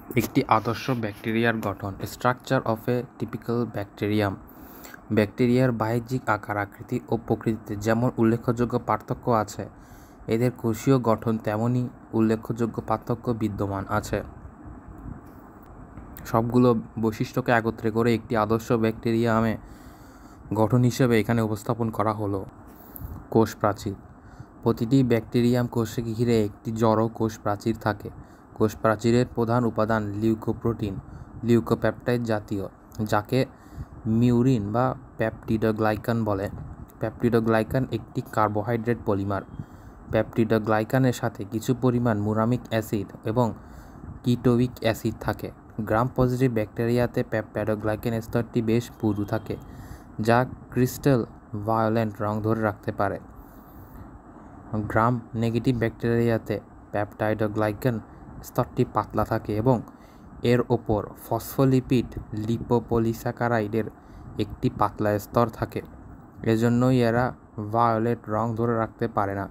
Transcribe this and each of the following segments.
একটি আদর্শ ব্যাকটেরিয়ার গঠন। Structure of A typical bacterium. ব্যাকটেরিয়ার বাহ্যিক আকার, আকৃতি ও প্রকৃতিতে যেমন উল্লেখযোগ্য পার্থক্য আছে, এদের কোষীয় গঠন তেমনই উল্লেখযোগ্য পার্থক্য বিদ্যমান আছে। সবগুলো বৈশিষ্ট্যকে একত্রে করে একটি আদর্শ ব্যাকটেরিয়ামে গঠন হিসেবে এখানে উপস্থাপন করা হলো। কোষ প্রাচীর। প্রতিটি ব্যাকটেরিয়াম কোষকে ঘিরে একটি জড় কোষ প্রাচীর থাকে। কোষ প্রাচীরের প্রধান উপাদান লিউকোপ্রোটিন, লিউকোপেপটাইড জাতীয়, যাকে মিউরিন বা পেপটিডোগ্লাইকান বলে। পেপটিডোগ্লাইকান একটি কার্বোহাইড্রেট পলিমার। পেপটিডোগ্লাইকানের সাথে কিছু পরিমাণ মুরামিক অ্যাসিড এবং কিটোয়িক অ্যাসিড থাকে। গ্রাম পজিটিভ ব্যাকটেরিয়াতে পেপটিডোগ্লাইকান স্তরটি বেশ পুরু থাকে, যা ক্রিস্টাল ভায়োলেন্ট রং ধরে রাখতে পারে। গ্রাম নেগেটিভ ব্যাকটেরিয়াতে পেপটিডোগ্লাইকান স্তরটি পাতলা থাকে এবং এর ওপর ফসফোলিপিড লিপোপলিস্যাকারাইডের একটি পাতলা স্তর থাকে। এজন্যই এরা ভায়োলেট রং ধরে রাখতে পারে না।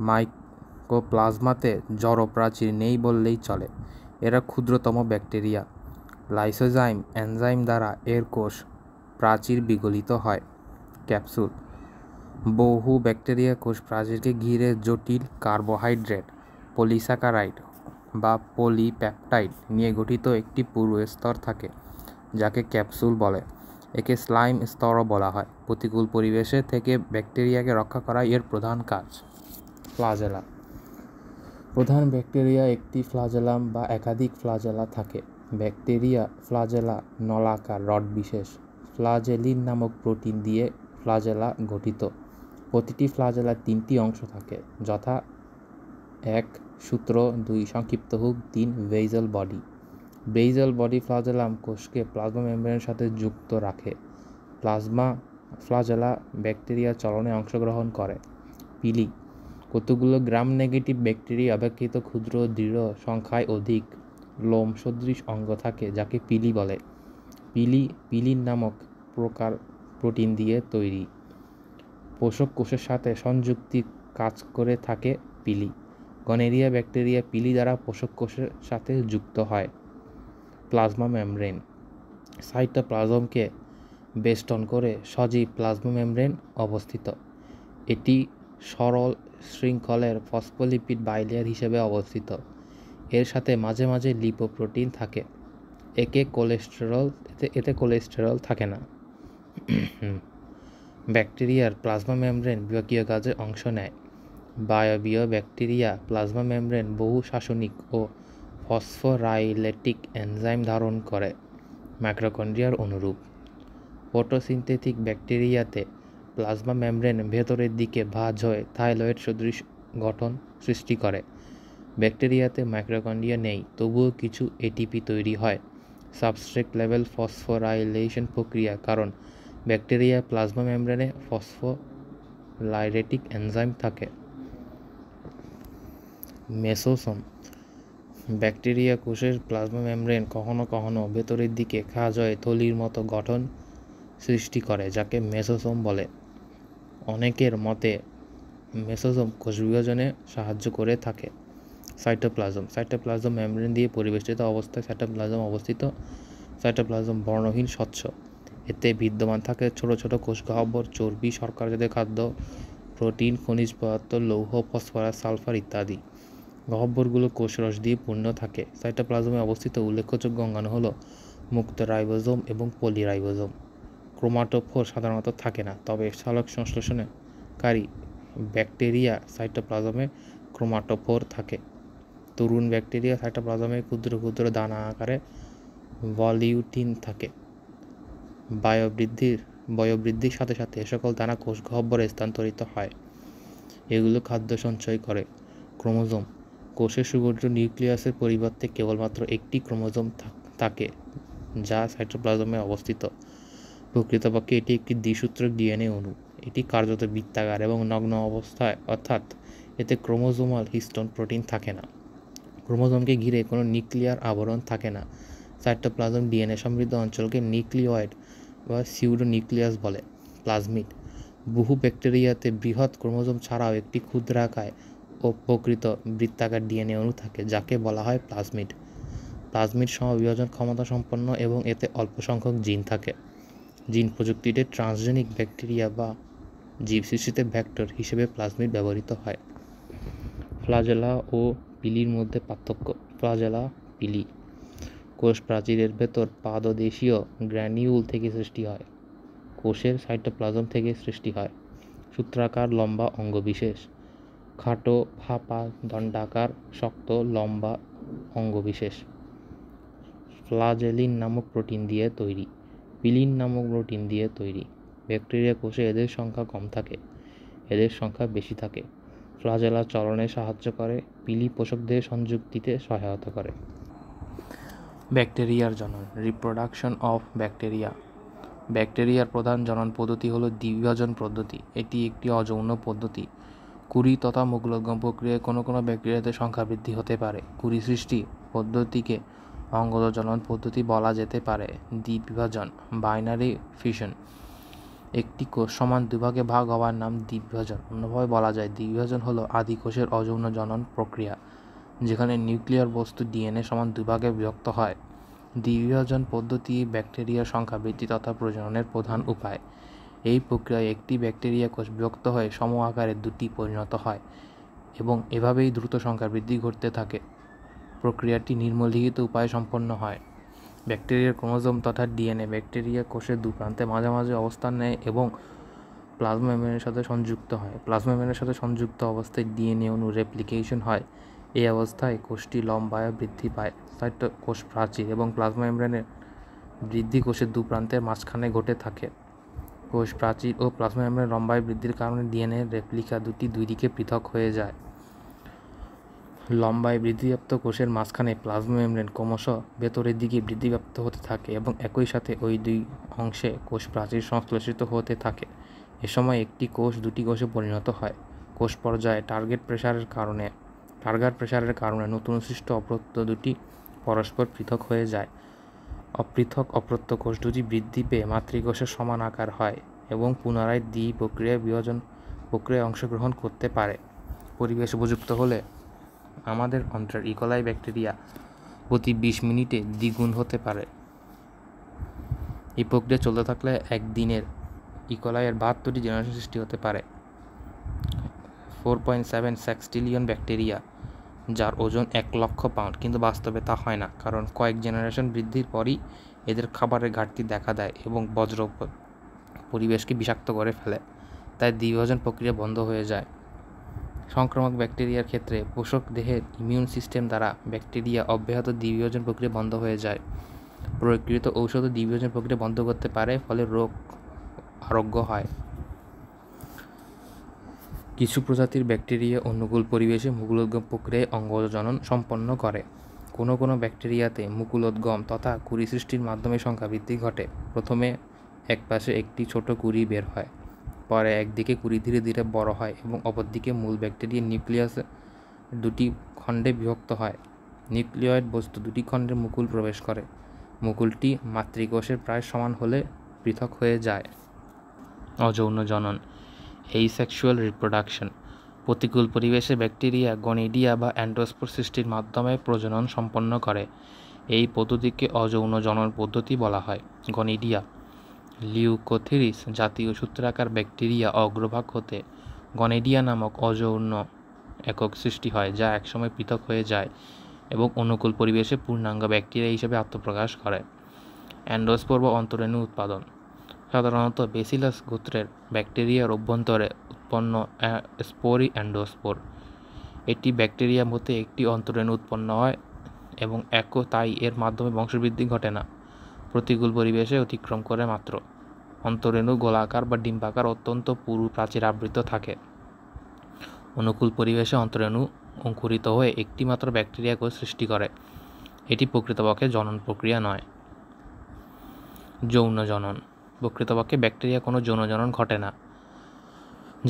মাইকোপ্লাজমাতে জড় প্রাচীর নেই বললেই চলে। এরা ক্ষুদ্রতম ব্যাকটেরিয়া। লাইসোজাইম এনজাইম দ্বারা এর কোষ প্রাচীর বিগলিত হয়। ক্যাপসুল। বহু ব্যাকটেরিয়া কোষ প্রাচীরকে ঘিরে জটিল কার্বোহাইড্রেট, পলিস্যাকারাইড বা পলিপেপটাইড নিয়ে গঠিত একটি পুরু স্তর থাকে, যাকে ক্যাপসুল বলে। একে স্লাইম স্তরও বলা হয়। প্রতিকূল পরিবেশে থেকে ব্যাকটেরিয়াকে রক্ষা করা এর প্রধান কাজ। ফ্লাজেলা। প্রধান ব্যাকটেরিয়া একটি ফ্লাজেলাম বা একাধিক ফ্লাজেলা থাকে। ব্যাকটেরিয়া ফ্লাজেলা নলাকার রড বিশেষ ফ্লাজেলিন নামক প্রোটিন দিয়ে ফ্লাজেলা গঠিত। প্রতিটি ফ্লাজেলার 3টি অংশ থাকে, যথা 1 সূত্র, 2 সংক্ষিপ্ত হুক, 3 basal body. Basal body flagellum কোষকে প্লাজমা মেমব্রেনের সাথে যুক্ত রাখে। প্লাজমা ফ্লাজেলা ব্যাকটেরিয়া চলনে অংশগ্রহণ করে। পিলি। কতগুলো গ্রাম নেগেটিভ ব্যাকটেরিয়া অপেক্ষাকৃত ক্ষুদ্র, দৃঢ়, সংখ্যায় অধিক লোম সদৃশ অঙ্গ থাকে, যাকে পিলি বলে। পিলিন নামক প্রকার প্রোটিন দিয়ে তৈরি। পোষক কোষের সাথে সংযুক্তি কাজ করে থাকে পিলি। গনেরিয়া ব্যাকটেরিয়া পিলি দ্বারা পোষক কোষের সাথে যুক্ত হয়। Plasma membrane. সাইটোপ্লাজমকে বেষ্টন করে সজীব প্লাজমা মেমব্রেন অবস্থিত। এটি সরল শৃঙ্খলের ফসফোলিপিড বাইলেয়ার হিসেবে অবস্থিত। এর সাথে মাঝে মাঝে লিপোপ্রোটিন থাকে। এতে কোলেস্টেরল থাকে না। ব্যাকটেরিয়ার প্লাজমা মেমব্রেন বিপাকীয় কাজে অংশ নেয়। বায়বীয় ব্যাকটেরিয়া প্লাজমা মেমব্রেন বহু শাসনিক ও ফসফোরাইলেটিক এনজাইম ধারণ করে, মাইটোকন্ড্রিয়ার অনুরূপ। ফটোসিনথেটিক ব্যাকটেরিয়াতে প্লাজমা মেমব্রেন ভেতরের দিকে ভাঁজ হয়ে থাইলয়েড সদৃশ গঠন সৃষ্টি করে। ব্যাকটেরিয়াতে মাইটোকন্ড্রিয়া নেই, তবুও কিছু এটিপি তৈরি হয়। সাবস্ট্রেট লেভেল ফসফোরাইলেশন প্রক্রিয়া, কারণ ব্যাকটেরিয়া প্লাজমা মেমব্রেনে ফসফোরাইলেটিক এনজাইম থাকে। মেসোসোম। ব্যাকটেরিয়া কোষের প্লাজমা মেমব্রেন কখনো কখনো ভেতরের দিকে খাঁজ হয়ে থলির মতো গঠন সৃষ্টি করে, যাকে মেসোসোম বলে। অনেকের মতে মেসোসোম কোষ বিভাজনে সাহায্য করে থাকে। সাইটোপ্লাজম মেমব্রেন দিয়ে পরিবেষ্টিত অবস্থায় সাইটোপ্লাজম অবস্থিত। সাইটোপ্লাজম বর্ণহীন, স্বচ্ছ। এতে বিদ্যমান থাকে ছোট ছোট কোষ গহ্বর, চর্বি, শর্করা জাতীয় খাদ্য, প্রোটিন, খনিজ পদার্থ, লৌহ, ফসফরাস, সালফার ইত্যাদি। গহ্বরগুলো কোষরস দিয়ে পূর্ণ থাকে। সাইটোপ্লাজমে অবস্থিত উল্লেখযোগ্য অঙ্গাণু হল মুক্ত রাইবোজোম এবং পলিরাইবোজোম। ক্রোমাটোফোর সাধারণত থাকে না, তবে সালোক সংশ্লেষণকারী ব্যাকটেরিয়া সাইটোপ্লাজমে ক্রোমাটোফোর থাকে। তরুণ ব্যাকটেরিয়া সাইটোপ্লাজমে ক্ষুদ্র ক্ষুদ্র দানা আকারে ভলিউটিন থাকে। বয়োবৃদ্ধির সাথে সাথে এ সকল দানা কোষ গহ্বরে স্থানান্তরিত হয়। এগুলো খাদ্য সঞ্চয় করে। ক্রোমোজোম। কোষের সুগঠিত নিউক্লিয়াসের পরিবর্তে কেবলমাত্র একটি ক্রোমোজোম থাকে, যা সাইটোপ্লাজমে অবস্থিত। প্রকৃতপক্ষে এটি একটি দ্বিসূত্রক ডিএনএ অণু। এটি কার্যত বৃত্তাকার এবং নগ্ন অবস্থায়, অর্থাৎ এতে ক্রোমোজোমাল হিস্টোন প্রোটিন থাকে না। ক্রোমোজোমকে ঘিরে কোনো নিউক্লিয়ার আবরণ থাকে না। সাইটোপ্লাজম ডিএনএ সমৃদ্ধ অঞ্চলকে নিউক্লিয়য়েড বা সিউডোনিউক্লিয়াস বলে। প্লাজমিড। বহু ব্যাকটেরিয়াতে বৃহৎ ক্রোমোজোম ছাড়াও একটি ক্ষুদ্রাকার ও প্রকৃত বৃত্তাকার ডিএনএ অণু থাকে, যাকে বলা হয় প্লাজমিড। প্লাজমিড সমবিভাজন ক্ষমতা সম্পন্ন এবং এতে অল্প সংখ্যক জিন থাকে। জিন প্রযুক্তিতে ট্রান্সজেনিক ব্যাকটেরিয়া বা জীব সৃষ্টিতে ভেক্টর হিসেবে প্লাজমিড ব্যবহৃত হয়। ফ্লাজেলা ও পিলির মধ্যে পার্থক্য। ফ্লাজেলা, পিলি কোষ প্রাচীরের ভেতর পাদদেশীয় গ্র্যানিউল থেকে সৃষ্টি হয়। কোষের সাইটোপ্লাজম থেকে সৃষ্টি হয়। সূত্রাকার লম্বা অঙ্গবিশেষ, খাটো ফাঁপা দণ্ডাকার শক্ত লম্বা অঙ্গবিশেষ। ফ্লাজেলিন নামক প্রোটিন দিয়ে তৈরি, পিলিন নামক প্রোটিন দিয়ে তৈরি। ব্যাকটেরিয়া কোষে এদের সংখ্যা কম থাকে, এদের সংখ্যা বেশি থাকে। ফ্লাজেলা চলনে সাহায্য করে, পিলি পোষকদের সংযুক্তিতে সহায়তা করে। ব্যাকটেরিয়ার জনন, রিপ্রোডাকশন অফ ব্যাকটেরিয়া। ব্যাকটেরিয়ার প্রধান জনন পদ্ধতি হলো দ্বিবিভাজন পদ্ধতি। এটি একটি অযৌন পদ্ধতি। কুঁড়ি তথা মুকুলোদ্গম প্রক্রিয়ায় কোনো কোনো ব্যাকটেরিয়াতে সংখ্যা বৃদ্ধি হতে পারে। কুঁড়ি সৃষ্টি পদ্ধতিকে অঙ্গজ জনন পদ্ধতি বলা যেতে পারে। দ্বিবিভাজন, বাইনারি ফিশন। একটি কোষ সমান দুভাগে ভাগ হওয়ার নাম দ্বিবিভাজন। অন্যভাবে বলা যায় দ্বিবিভাজন হলো আদি কোষের অযৌন জনন প্রক্রিয়া, যেখানে নিউক্লিয়ার বস্তু ডিএনএ সমান দুভাগে বিভক্ত হয়। দ্বিবিভাজন পদ্ধতি ব্যাকটেরিয়ার সংখ্যা বৃদ্ধি তথা প্রজননের প্রধান উপায়। এই প্রক্রিয়ায় একটি ব্যাকটেরিয়া কোষ বিভক্ত হয়ে সম আকারে দুটি পরিণত হয় এবং এভাবেই দ্রুত সংখ্যা বৃদ্ধি ঘটতে থাকে। প্রক্রিয়াটি নিম্নলিখিত উপায়ে সম্পন্ন হয়। ব্যাকটেরিয়ার ক্রোমোজোম তথা ডিএনএ ব্যাকটেরিয়া কোষের দুপ্রান্তে মাঝামাঝি অবস্থান নেয় এবং প্লাজমা মেমব্রেনের সাথে সংযুক্ত হয়। প্লাজমা মেমব্রেনের সাথে সংযুক্ত অবস্থায় ডিএনএ অণু রেপ্লিকেশন হয়। এই অবস্থায় কোষটি লম্বায় বৃদ্ধি পায়। কোষ প্রাচীর এবং প্লাজমা মেমব্রেনের বৃদ্ধি কোষের দুপ্রান্তের মাঝখানে ঘটে থাকে। কোষ প্রাচীর ও প্লাজমা মেমব্রেন লম্বায় বৃদ্ধির কারণে ডিএনএ রেপ্লিকা দুই দিকে পৃথক হয়ে যায়। লম্বায় বৃদ্ধিপ্রাপ্ত কোষের মাঝখানে প্লাজমা মেমব্রেন ক্রমশ ভেতরের দিকে বৃদ্ধিপ্রাপ্ত হতে থাকে এবং একই সাথে ওই দুই অংশে কোষ প্রাচীর সংশ্লেষিত হতে থাকে। এ সময় একটি কোষ দুটি কোষে পরিণত হয়। কোষ পর্যায়ে টার্গেট প্রেসারের কারণে নতুন সৃষ্ট অপ্রত্য দুটি পরস্পর পৃথক হয়ে যায়। অপ্রত্য কোষ দুটি বৃদ্ধি পেয়ে মাতৃকোষের সমান আকার হয় এবং পুনরায় বিভাজন প্রক্রিয়ায় অংশগ্রহণ করতে পারে। পরিবেশ উপযুক্ত হলে আমাদের অন্ত্রের ইকোলাই ব্যাকটেরিয়া প্রতি 20 মিনিটে দ্বিগুণ হতে পারে। এই প্রক্রিয়া চলতে থাকলে একদিনের ইকোলাইয়ের 72টি জেনারেশন সৃষ্টি হতে পারে। 4.7 সেক্সটিলিয়ন ব্যাকটেরিয়া, যার ওজন 1 লক্ষ পাউন্ড, কিন্তু বাস্তবে তা হয় না, কারণ কয়েক জেনারেশন বৃদ্ধির পরই এদের খাবারের ঘাটতি দেখা দেয় এবং বজ্র পরিবেশকে বিষাক্ত করে ফেলে, তাই দ্বিবিভাজন প্রক্রিয়া বন্ধ হয়ে যায়। সংক্রামক ব্যাকটেরিয়ার ক্ষেত্রে পোষক দেহের ইমিউন সিস্টেম দ্বারা ব্যাকটেরিয়া অব্যাহত দ্বিবিভাজন প্রক্রিয়া বন্ধ হয়ে যায়। প্রয়োগকৃত ঔষধ দ্বিবিভাজন প্রক্রিয়া বন্ধ করতে পারে, ফলে রোগ আরোগ্য হয়। কিছু প্রজাতির ব্যাকটেরিয়া অনুকূল পরিবেশে মুকুলোদ্গম প্রক্রিয়ায় অঙ্গজ জনন সম্পন্ন করে। কোনো কোনো ব্যাকটেরিয়াতে মুকুলোদ্গম তথা কুঁড়ি সৃষ্টির মাধ্যমে সংখ্যা বৃদ্ধি ঘটে। প্রথমে একপাশে একটি ছোট কুঁড়ি বের হয়, পরে একদিকে কুঁড়ি ধীরে ধীরে বড় হয় এবং অপরদিকে মূল ব্যাকটেরিয়া নিউক্লিয়াস দুটি খণ্ডে বিভক্ত হয়। নিউক্লিয়েট বস্তু দুটি খণ্ডে মুকুল প্রবেশ করে। মুকুলটি মাতৃকোষের প্রায় সমান হলে পৃথক হয়ে যায়। অযৌন জনন, এইসেক্সুয়াল রিপ্রোডাকশন। প্রতিকূল পরিবেশে ব্যাকটেরিয়া গনিডিয়া বা অ্যান্ডোস্পোর সৃষ্টির মাধ্যমে প্রজনন সম্পন্ন করে। এই পদ্ধতিকে অযৌন জনন পদ্ধতি বলা হয়। গনিডিয়া, লিউকোথিরিস জাতীয় সূত্রাকার ব্যাকটেরিয়া অগ্রভাগ হতে গনিডিয়া নামক অযৌন একক সৃষ্টি হয়, যা একসময় পৃথক হয়ে যায় এবং অনুকূল পরিবেশে পূর্ণাঙ্গ ব্যাকটেরিয়া হিসেবে আত্মপ্রকাশ করে। অ্যান্ডোস্পোর বা অন্তরেণু উৎপাদন, সাধারণত বেসিলাস গোত্রের ব্যাকটেরিয়ার অভ্যন্তরে উৎপন্ন স্পোরই অ্যান্ডোস্পোর। এটি ব্যাকটেরিয়া হতে একটি অন্তরেণু উৎপন্ন হয় এবং তাই এর মাধ্যমে বংশবৃদ্ধি ঘটে না, প্রতিকূল পরিবেশে অতিক্রম করে মাত্র। অন্তরেণু গোলাকার বা ডিম্বাকার অত্যন্ত পুরু প্রাচীর আবৃত থাকে। অনুকূল পরিবেশে অন্তরেণু অঙ্কুরিত হয়ে একটি মাত্র ব্যাকটেরিয়া কোষ সৃষ্টি করে। এটি প্রকৃতপক্ষে জনন প্রক্রিয়া নয়। যৌন জনন, প্রকৃতপক্ষে ব্যাকটেরিয়া কোনো যৌন জনন ঘটে না,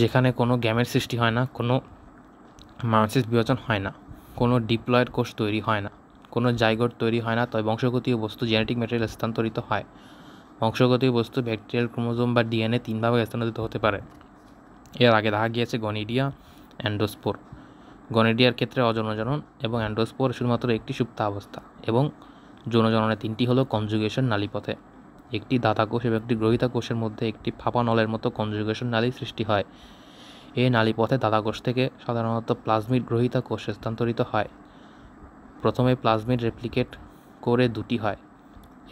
যেখানে কোনো গ্যামেট সৃষ্টি হয় না, কোনো মায়োসিস বিভাজন হয় না, কোনো ডিপ্লয়েড কোষ তৈরি হয় না, কোনো জাইগোট তৈরি হয় না, তবে বংশগতীয় বস্তু জেনেটিক ম্যাটেরিয়াল স্থানান্তরিত হয়। বংশগতীয় বস্তু ব্যাকটেরিয়াল ক্রোমোজোম বা ডিএনএ 3 ভাবে স্থানান্তরিত হতে পারে। এর আগে দেখা গিয়েছে গনিডিয়া, অ্যান্ডোস্পোর। গনেডিয়ার ক্ষেত্রে অযৌনজনন এবং অ্যান্ডোস্পোর শুধুমাত্র একটি সুপ্তাবস্থা এবং যৌনজননে তিনটি হলো কনজুগেশন নালীপথে। একটি দাতাকোষ এবং একটি গ্রহিতা কোষের মধ্যে একটি ফাঁপা নলের মতো কনজুগেশন নালী সৃষ্টি হয়। এই নালীপথে দাতাকোষ থেকে সাধারণত প্লাজমিড গ্রহিতা কোষে স্থানান্তরিত হয়। প্রথমে প্লাজমিড রেপ্লিকেট করে দুটি হয়,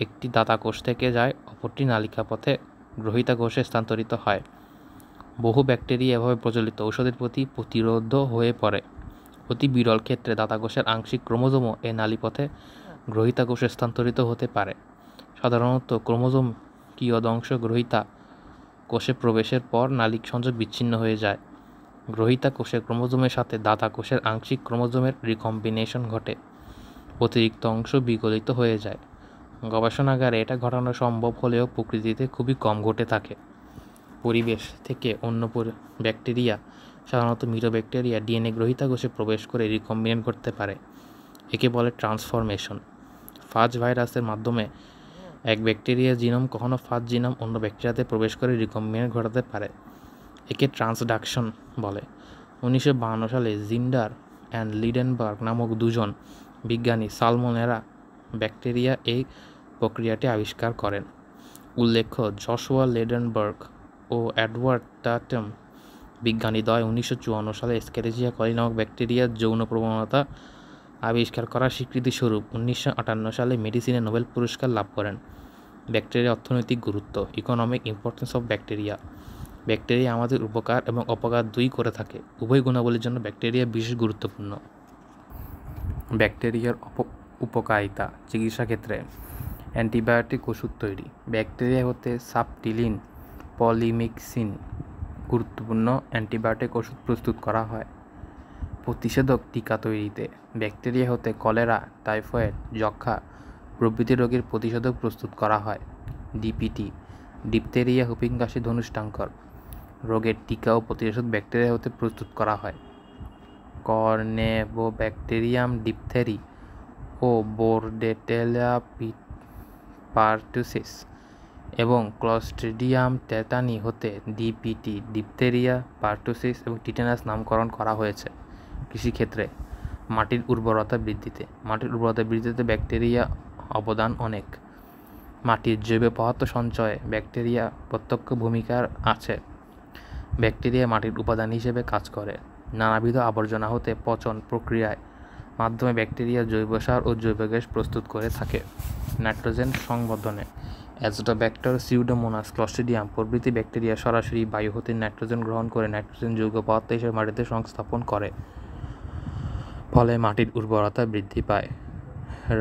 একটি দাতাকোষ থেকে যায়, অপরটি নালিকাপথে গ্রহিতা কোষে স্থানান্তরিত হয়। বহু ব্যাকটেরিয়া এভাবে প্রচলিত ঔষধের প্রতি প্রতিরোধ হয়ে পড়ে। অতি বিরল ক্ষেত্রে দাতাকোষের আংশিক ক্রোমোজোমও এই নালীপথে গ্রহিতা কোষে স্থানান্তরিত হতে পারে। সাধারণত ক্রোমোজোম কিয়দংশ গ্রহিতা কোষে প্রবেশের পর নালিক সংযোগ বিচ্ছিন্ন হয়ে যায়। গ্রহিতা কোষের ক্রোমোজোমের সাথে দাতা কোষের আংশিক ক্রোমোজোমের রিকম্বিনেশন ঘটে, অতিরিক্ত অংশ বিগলিত হয়ে যায়। গবেষণাগারে এটা ঘটানো সম্ভব হলেও প্রকৃতিতে খুবই কম ঘটে থাকে। পরিবেশ থেকে অন্য ব্যাকটেরিয়া, সাধারণত মিটোব্যাকটেরিয়া, ডিএনএ গ্রহিতা কোষে প্রবেশ করে রিকম্বিনেট করতে পারে। একে বলে ট্রান্সফরমেশন। ফাজ ভাইরাসের মাধ্যমে এক ব্যাকটেরিয়ার জিনোম কখনো ফাজ জিনোম অন্য ব্যাকটেরিয়াতে প্রবেশ করে রিকম্বিনেট ঘটাতে পারে। একে ট্রান্সডাকশন বলে। 1952 সালে জিন্ডার অ্যান্ড লিডেনবার্গ নামক দুজন বিজ্ঞানী সালমোনেরা ব্যাকটেরিয়া এই প্রক্রিয়াটি আবিষ্কার করেন। উল্লেখ্য, জশুয়া লিডেনবার্গ ও এডওয়ার্ড টাটম বিজ্ঞানীদ্বয় 1954 সালে এস্কেরিচিয়া কলি নামক ব্যাকটেরিয়ার যৌন প্রবণতা আবিষ্কার করার স্বীকৃতিস্বরূপ 1958 সালে মেডিসিনে নোবেল পুরস্কার লাভ করেন। ব্যাকটেরিয়ার অর্থনৈতিক গুরুত্ব, economic importance of bacteria. Bacteria আমাদের উপকার এবং অপকার দুই করে থাকে। উভয় গুণাবলীর জন্য ব্যাকটেরিয়া বিশেষ গুরুত্বপূর্ণ। ব্যাকটেরিয়ার উপকারিতা চিকিৎসা ক্ষেত্রে অ্যান্টিবায়োটিক ওষুধ তৈরি। ব্যাকটেরিয়া হতে সাবটিলিন, পলিমিক্সিন গুরুত্বপূর্ণ অ্যান্টিবায়োটিক ওষুধ প্রস্তুত করা হয়। প্রতিষেধক টিকা তৈরিতে ব্যাকটেরিয়া হতে কলেরা, টাইফয়েড, যক্ষ্মা প্রভৃতি রোগের প্রতিষেধক প্রস্তুত করা হয়। ডিপিটি, ডিপথেরিয়া, হুপিং কাশি, ধনুষ্টাঙ্কর রোগের টিকা ও প্রতিষেধক ব্যাকটেরিয়া হতে প্রস্তুত করা হয়। কর্নেবোব্যাকটেরিয়াম ডিপথেরি ও বোর্ডেটেলিয়া পারটুসিস এবং ক্লস্ট্রিডিয়াম টেটানি হতে ডিপিটি, ডিপথেরিয়া, পারটুসিস এবং টিটেনাস নামকরণ করা হয়েছে। কৃষিক্ষেত্রে মাটির উর্বরতা বৃদ্ধিতে ব্যাকটেরিয়া অবদান অনেক। মাটির জৈব পদার্থ সঞ্চয়ে ব্যাকটেরিয়া প্রত্যক্ষ ভূমিকা আছে। ব্যাকটেরিয়া মাটির উপাদান হিসেবে কাজ করে। নানাবিধ আবর্জনা হতে পচন প্রক্রিয়ায় মাধ্যমে ব্যাকটেরিয়া জৈব সার ও জৈব গ্যাস প্রস্তুত করে থাকে। নাইট্রোজেন সংবর্ধনে অ্যাজোটোব্যাক্টর, সিউডোমোনাস, ক্লস্ট্রিডিয়াম প্রভৃতি ব্যাকটেরিয়া সরাসরি বায়ু হতে নাইট্রোজেন গ্রহণ করে নাইট্রোজেন যৌগ পদার্থ হিসেবে মাটিতে সংস্থাপন করে, ফলে মাটির উর্বরতা বৃদ্ধি পায়।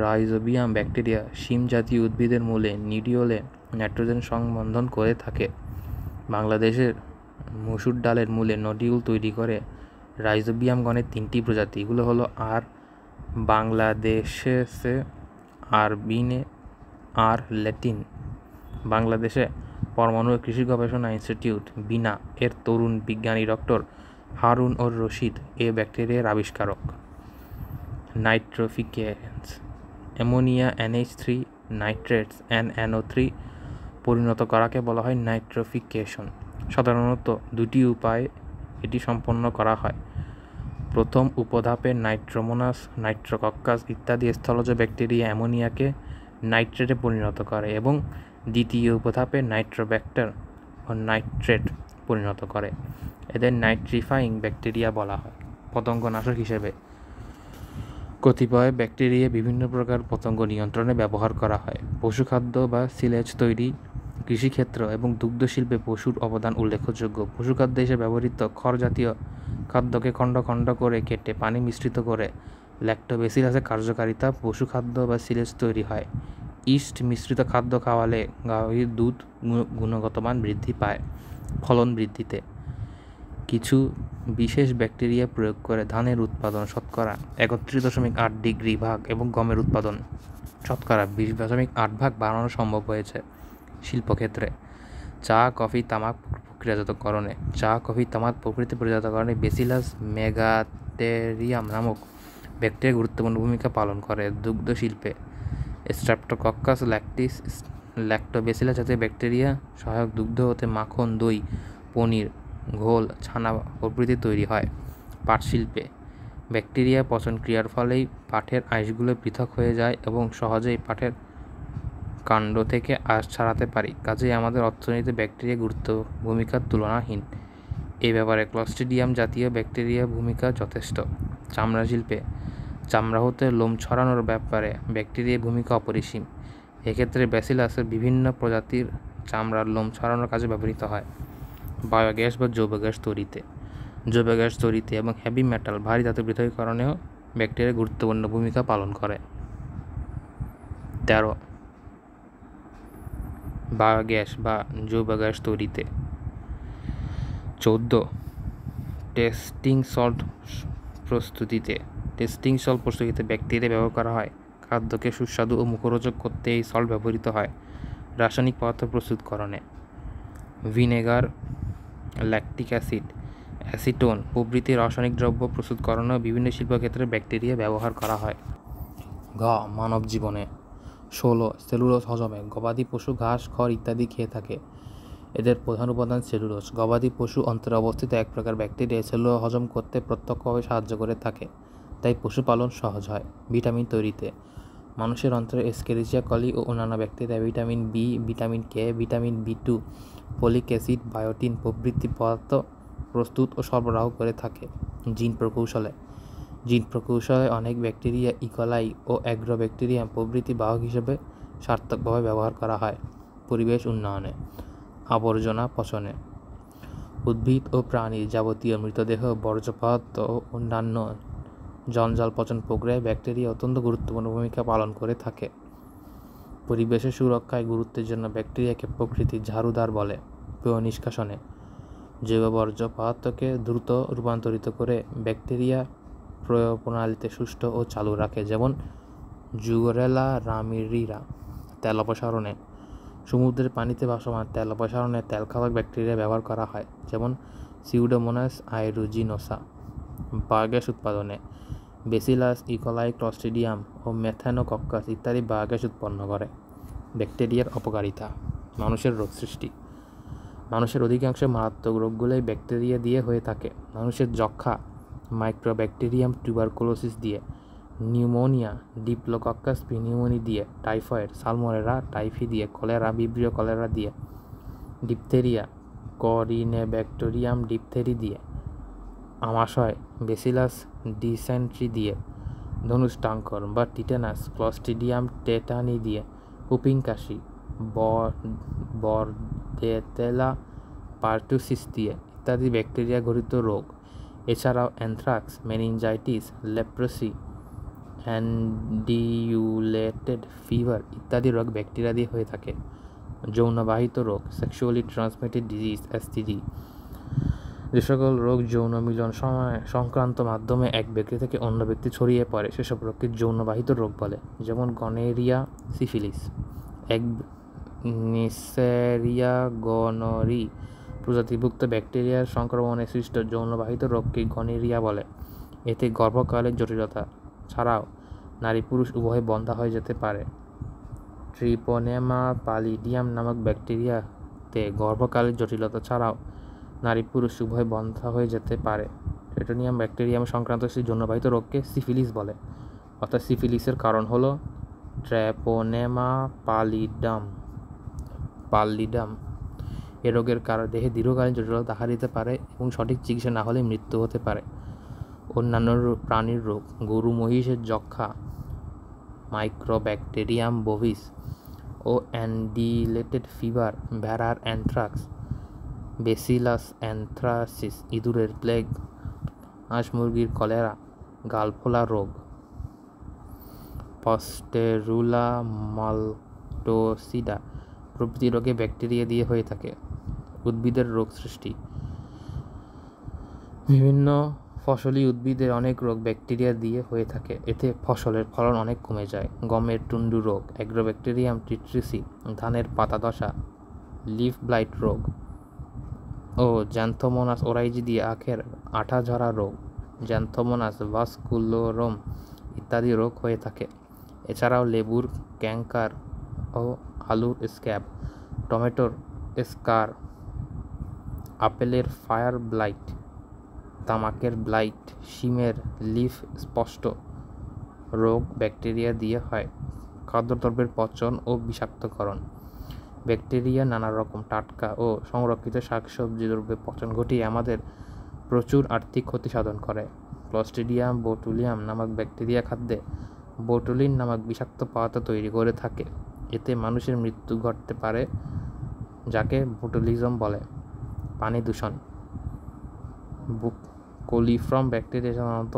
রাইজোবিয়াম ব্যাকটেরিয়া শিম জাতীয় উদ্ভিদের মূলে নিডিওলে নাইট্রোজেন সংবন্ধন করে থাকে। বাংলাদেশের মসুর ডালের মূলে নডিউল তৈরি করে। রাইজোবিয়াম গণের তিনটি প্রজাতি, এগুলো হলো আর বাংলাদেশে, আর বিনে, আর ল্যাটিন। বাংলাদেশে পরমাণু কৃষি গবেষণা ইনস্টিটিউট বিনা এর তরুণ বিজ্ঞানী ডক্টর হারুন ওর রশিদ এ ব্যাকটেরিয়ার আবিষ্কারক। নাইট্রোফিকেশন, অ্যামোনিয়া NH3 নাইট্রেটস NNO3 পরিণত করাকে বলা হয় নাইট্রোফিকেশন। সাধারণত দুটি উপায়ে এটি সম্পন্ন করা হয়। প্রথম উপধাপে নাইট্রোমোনাস, নাইট্রোকক্কাস ইত্যাদি স্থলজ ব্যাকটেরিয়া অ্যামোনিয়াকে নাইট্রেটে পরিণত করে এবং দ্বিতীয় উপধাপে নাইট্রোব্যাক্টার ও নাইট্রেট পরিণত করে। এদের নাইট্রিফাইং ব্যাকটেরিয়া বলা হয়। পতঙ্গনাশক হিসেবে কতিপয় ব্যাকটেরিয়া বিভিন্ন প্রকার পতঙ্গ নিয়ন্ত্রণে ব্যবহার করা হয়। পশুখাদ্য বা সিলেজ তৈরি, কৃষিক্ষেত্র এবং দুগ্ধ শিল্পে পশুর অবদান উল্লেখযোগ্য। পশুখাদ্য হিসেবে ব্যবহৃত খড় জাতীয় খাদ্যকে খণ্ড খণ্ড করে কেটে পানি মিশ্রিত করে ল্যাক্টোবেসিলাসের কার্যকারিতা পশুখাদ্য বা সিলেজ তৈরি হয়। ইস্ট মিশ্রিত খাদ্য খাওয়ালে গাভীর দুধ গুণগত মান বৃদ্ধি পায়। ফলন বৃদ্ধিতে কিছু বিশেষ ব্যাকটেরিয়া প্রয়োগ করে ধানের উৎপাদন শতকরা 31.8 ডিগ্রি ভাগ এবং গমের উৎপাদন শতকরা 20.8 ভাগ বাড়ানো সম্ভব হয়েছে। শিল্পক্ষেত্রে চা, কফি, তামাক প্রক্রিয়াজাতকরণে বেসিলাস মেগাটেরিয়াম নামক ব্যাকটেরিয়া গুরুত্বপূর্ণ ভূমিকা পালন করে। দুগ্ধ শিল্পে স্ট্রেপ্টোকক্কাস ল্যাকটিস, ল্যাক্টোবেসিলাস জাতীয় ব্যাকটেরিয়া সহায়ক দুগ্ধ হতে মাখন, দই, পনির, ঘোল, ছানা প্রভৃতি তৈরি হয়। পাট শিল্পে ব্যাকটেরিয়া পচন ক্রিয়ার ফলেই পাটের আঁশগুলো পৃথক হয়ে যায় এবং সহজেই পাটের কাণ্ড থেকে আঁশ ছাড়াতে পারি। কাজেই আমাদের অর্থনীতিতে ব্যাকটেরিয়া গুরুত্ব ভূমিকা তুলনাহীন। এই ব্যাপারে ক্লস্ট্রিডিয়াম জাতীয় ব্যাকটেরিয়া ভূমিকা যথেষ্ট। চামড়া শিল্পে চামড়া হতে লোম ছড়ানোর ব্যাপারে ব্যাকটেরিয়ার ভূমিকা অপরিসীম। এক্ষেত্রে ব্যাসিলাসের বিভিন্ন প্রজাতির চামড়ার লোম ছড়ানোর কাজে ব্যবহৃত হয়। বায়োগ্যাস বা জৈব গ্যাস তৈরিতে এবং হেভি মেটাল ভারী ধাতু পৃথকীকরণেও ব্যাকটেরিয়া গুরুত্বপূর্ণ ভূমিকা পালন করে। 13. বায়োগ্যাস বা জৈব গ্যাস তৈরিতে। 14. টেস্টিং সল্ট প্রস্তুতিতে ব্যাকটেরিয়া ব্যবহার করা হয়। খাদ্যকে সুস্বাদু ও মুখরোচক করতে এই সল্ট ব্যবহৃত হয়। রাসায়নিক পদার্থ প্রস্তুতকরণে ভিনেগার, ল্যাকটিক অ্যাসিড, অ্যাসিটোন প্রভৃতি রাসায়নিক দ্রব্য প্রস্তুতকরণেও বিভিন্ন শিল্পক্ষেত্রে ব্যাকটেরিয়া ব্যবহার করা হয়। মানব জীবনে। 16. সেলুলোজ হজমে গবাদি পশু ঘাস, খড় ইত্যাদি খেয়ে থাকে। এদের প্রধান উপাদান সেলুলোজ। গবাদি পশু অন্তরে অবস্থিত এক প্রকার ব্যাকটেরিয়া সেলুলোজ হজম করতে প্রত্যক্ষভাবে সাহায্য করে থাকে, তাই পশুপালন সহজ হয়। ভিটামিন তৈরিতে মানুষের অন্তরে এস্কেরিচিয়া কলি ও অন্যান্য bacteria vitamin B, vitamin K, vitamin B two, folic acid, biotin প্রভৃতি পদার্থ প্রস্তুত ও সরবরাহ করে থাকে। জিন প্রকৌশলে অনেক ব্যাকটেরিয়া ইকোলাই ও অ্যাগ্রোব্যাকটেরিয়াম প্রভৃতি বাহক হিসেবে সার্থকভাবে ব্যবহার করা হয়। পরিবেশ উন্নয়নে আবর্জনা পচনে উদ্ভিদ ও প্রাণীর যাবতীয় মৃতদেহ, বর্জ্য পদার্থ ও অন্যান্য জঞ্জাল পচন প্রক্রিয়ায় ব্যাকটেরিয়া অত্যন্ত গুরুত্বপূর্ণ ভূমিকা পালন করে থাকে। পরিবেশের সুরক্ষায় গুরুত্বের জন্য ব্যাকটেরিয়াকে প্রকৃতির ঝাড়ুদার বলে। পেয় নিষ্কাশনে জৈব বর্জ্য পদার্থকে দ্রুত রূপান্তরিত করে ব্যাকটেরিয়া প্রয়োগ প্রণালীতে সুষ্ঠু ও চালু রাখে, যেমন জুগরেলা রামিরিরা। তেল অপসারণে সমুদ্রের পানিতে ভাসমান তেল অপসারণে তেল খাওয়ার ব্যাকটেরিয়া ব্যবহার করা হয়, যেমন সিউডোমোনাস আয়েরুজিনোসা। বায়োগ্যাস উৎপাদনে ব্যাসিলাস, ইকোলাই, ক্লস্ট্রিডিয়াম ও মেথানোকক্কাস ইত্যাদি বায়োগ্যাস উৎপন্ন করে। ব্যাকটেরিয়ার অপকারিতা। মানুষের রোগ সৃষ্টি। মানুষের অধিকাংশ মারাত্মক রোগগুলোই ব্যাকটেরিয়া দিয়ে হয়ে থাকে। মানুষের যক্ষা মাইক্রোব্যাকটেরিয়াম টিউবারকুলোসিস দিয়ে, নিউমোনিয়া ডিপ্লোকক্কাস পিনিউমনি দিয়ে, টাইফয়েড সালমোনেলা টাইফি দিয়ে, কলেরা ভিব্রিও কলেরা দিয়ে, ডিপথেরিয়া করিনেব্যাকটেরিয়াম ডিপথেরি দিয়ে, আমাশয় ব্যাসিলাস ডিসেন্ট্রি দিয়ে, ধনুষ্টাঙ্কর বা টিটেনাস ক্লস্ট্রিডিয়াম টেটানি দিয়ে, হুপিং কাশি বর্দেতেলা পার্টুসিস দিয়ে ইত্যাদি ব্যাকটেরিয়া ঘটিত রোগ। এছাড়াও অ্যানথ্রাক্স, মেনিনজাইটিস, লেপ্রসি, অ্যান্ডিউলেটেড ফিভার ইত্যাদি রোগ ব্যাকটেরিয়া দিয়ে হয়ে থাকে। যৌনবাহিত রোগ, সেক্সুয়ালি ট্রান্সমিটেড ডিজিজ এসটিডি। যে সকল রোগ যৌন মিলন সংক্রান্ত মাধ্যমে এক ব্যক্তি থেকে অন্য ব্যক্তি ছড়িয়ে পড়ে সেসব রোগকে যৌনবাহিত রোগ বলে, যেমন গনেরিয়া, সিফিলিস। নিসেরিয়া গনোরি প্রজাতিভুক্ত ব্যাকটেরিয়ার সংক্রমণে সৃষ্ট যৌনবাহিত রোগকে গনেরিয়া বলে। এতে গর্ভকালের জটিলতা ছাড়াও নারী পুরুষ উভয় বন্ধ্যা হয়ে যেতে পারে। ট্রিপোনেমা পালিডিয়াম নামক ব্যাকটেরিয়াতে গর্ভকালের জটিলতা ছাড়াও নারী পুরুষ উভয় বন্ধ্যা হয়ে যেতে পারে। ট্রিপোনিয়াম ব্যাকটেরিয়াম সংক্রান্ত সেই যৌনবাহিত রোগকে সিফিলিস বলে। অর্থাৎ সিফিলিসের কারণ হলো ট্রেপোনেমা পালিডাম। এ রোগের কারণ দেহে দীর্ঘকালীন জটিলতা দেখা দিতে পারে এবং সঠিক চিকিৎসা না হলে মৃত্যু হতে পারে। অন্যান্য প্রাণীর রোগ, গরু মহিষের যক্ষা মাইক্রোব্যাকটেরিয়াম বোভিস ও অ্যান্ডিলেটেড ফিভার, ভেড়ার অ্যানথ্রাক্স ব্যাসিলাস অ্যানথ্রাসিস, ইঁদুরের প্লেগ, হাঁস মুরগির কলেরা, গালফোলা রোগ, পাস্টেরুলা মাল্টোসিডা প্রভৃতি রোগে ব্যাকটেরিয়া দিয়ে হয়ে থাকে। উদ্ভিদের রোগ সৃষ্টি। বিভিন্ন ফসলি উদ্ভিদের অনেক রোগ ব্যাকটেরিয়া দিয়ে হয়ে থাকে, এতে ফসলের ফলন অনেক কমে যায়। গমের টুন্ডু রোগ, অ্যাগ্রোব্যাকটেরিয়াম টিট্রিসি। ধানের পাতা দশা, লিফ ব্লাইট রোগ ও জ্যান্থোমোনাস ওরাইজি দিয়ে আখের আঠা ঝরা রোগ, জ্যান্থোমোনাস ভাস্কুলোরম ইত্যাদি রোগ হয়ে থাকে। এছাড়াও লেবুর ক্যাঙ্কার ও আলুর স্ক্যাব, টমেটোর স্কার, আপেলের ফায়ার ব্লাইট, তামাকের ব্লাইট, শিমের লিফ স্পষ্ট রোগ ব্যাকটেরিয়া দিয়ে হয়। খাদ্যদ্রব্যের পচন ও বিষাক্তকরণ, ব্যাকটেরিয়া নানা রকম টাটকা ও সংরক্ষিত শাকসবজি দ্রব্যের পচন ঘটিয়ে আমাদের প্রচুর আর্থিক ক্ষতি সাধন করে। ক্লস্ট্রিডিয়াম বোটুলিয়াম নামক ব্যাকটেরিয়া খাদ্যে বোটুলিন নামক বিষাক্ত পদার্থ তৈরি করে থাকে। এতে মানুষের মৃত্যু ঘটতে পারে, যাকে বোটুলিজম বলে। পানি দূষণ, কোলিফর্ম ব্যাকটেরিয়া সাধারণত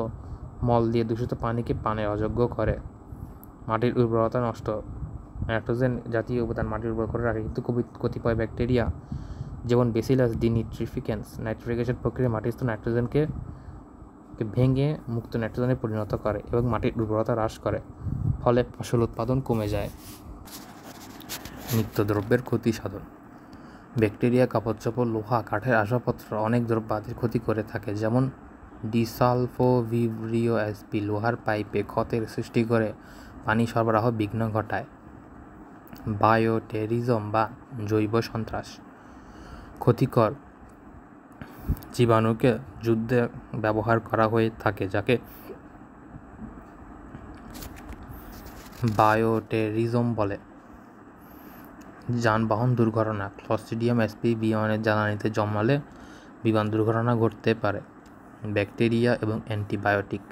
মল দিয়ে দূষিত পানিকে পানের অযোগ্য করে। মাটির উর্বরতা নষ্ট, নাইট্রোজেন জাতীয় উপাদান মাটির উর্বর করে রাখে, কিন্তু কতিপয় ব্যাকটেরিয়া যেমন বেসিলাস ডিনিট্রিফিকেন্স নাইট্রিফিকেশন প্রক্রিয়া মাটিস্থ নাইট্রোজেনকে ভেঙে মুক্ত নাইট্রোজেনে পরিণত করে এবং মাটির উর্বরতা হ্রাস করে, ফলে ফসল উৎপাদন কমে যায়। নিত্যদ্রব্যের ক্ষতি সাধন, ব্যাকটেরিয়া কাপড়-চোপড়, লোহা, কাঠের আসবাবপত্র অনেক দ্রব্য আদির ক্ষতি করে থাকে, যেমন ডিসালফোভিব্রিও এসপি লোহার পাইপে ক্ষতের সৃষ্টি করে পানি সরবরাহ বিঘ্ন ঘটায়। বায়োটেরিজম বা জৈব সন্ত্রাস, ক্ষতিকর জীবাণুকে যুদ্ধে ব্যবহার করা হয়ে থাকে, যাকে বায়োটেরিজম বলে। যানবাহন দুর্ঘটনা, ক্লস্ট্রিডিয়াম এসপি বিমানের জ্বালানিতে জমালে বিমান দুর্ঘটনা ঘটতে পারে। ব্যাকটেরিয়া এবং অ্যান্টিবায়োটিক,